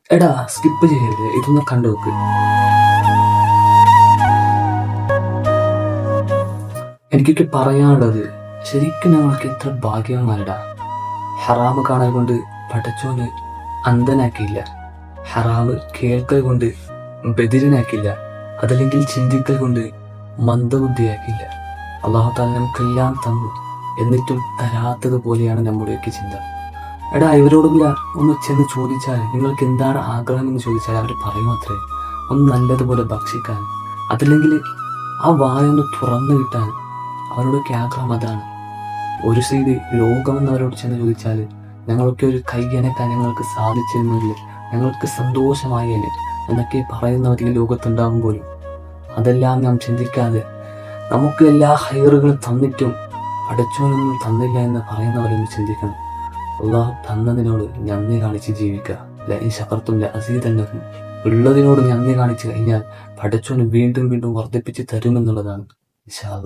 എടാ സ്കിപ്പ് ചെയ്യല്ലേ, ഇതൊന്ന് കണ്ടു നോക്ക്. എനിക്കൊക്കെ പറയാനുള്ളത്, ശരിക്കും ഞങ്ങൾക്ക് എത്ര ഭാഗ്യവാന്മാരടാ. ഹറാമ് കാണൽ കൊണ്ട് പടച്ചോന് അന്ധനാക്കിയില്ല, ഹറാമ് കേൾക്കൽ കൊണ്ട് ബധിരനാക്കില്ല, അതല്ലെങ്കിൽ ചിന്തിക്കൽ കൊണ്ട് മന്ദബുദ്ധിയാക്കില്ല. അള്ളാഹു താല നമുക്കെല്ലാം തന്നു, എന്നിട്ടും തരാത്തത് പോലെയാണ് നമ്മുടെയൊക്കെ ചിന്ത. എടാ ഇവരോടൊക്കെ ഒന്ന് ചെന്ന് ചോദിച്ചാൽ നിങ്ങൾക്ക് എന്താണ് ആഗ്രഹം എന്ന് ചോദിച്ചാൽ അവർ പറയും അത്രേ, ഒന്ന് നല്ലതുപോലെ ഭക്ഷിക്കാൻ, അതല്ലെങ്കിൽ ആ വായൊന്ന് തുറന്നു കിട്ടാൻ. അവരോടൊക്കെ ആഗ്രഹം അതാണ്. ഒരു സൈഡ് ലോകമെന്ന് അവരോട് ചെന്ന് ചോദിച്ചാൽ ഞങ്ങളൊക്കെ ഒരു കൈ അനക്കാൻ ഞങ്ങൾക്ക് സാധിച്ചിരുന്നെങ്കിൽ ഞങ്ങൾക്ക് സന്തോഷമായേനെ എന്നൊക്കെ പറയുന്നവർ ഈ ലോകത്തുണ്ടാകും പോലും. അതെല്ലാം നാം ചിന്തിക്കാതെ നമുക്ക് എല്ലാ ഹൈറുകളും തന്നിട്ടും പടച്ചോനൊന്നും തന്നില്ല എന്ന് പറയുന്നവരൊന്ന് ചിന്തിക്കണം. അള്ളാഹു തന്നതിനോട് നന്ദി കാണിച്ച് ജീവിക്കുക. ലഇൻ ശകർതും ലഅസീദന്നകും. ഉള്ളതിനോട് നന്ദി കാണിച്ചു കഴിഞ്ഞാൽ പടച്ചോന് വീണ്ടും വീണ്ടും വർദ്ധിപ്പിച്ച് തരുമെന്നുള്ളതാണ്. ഇൻഷാ അല്ലാഹ്.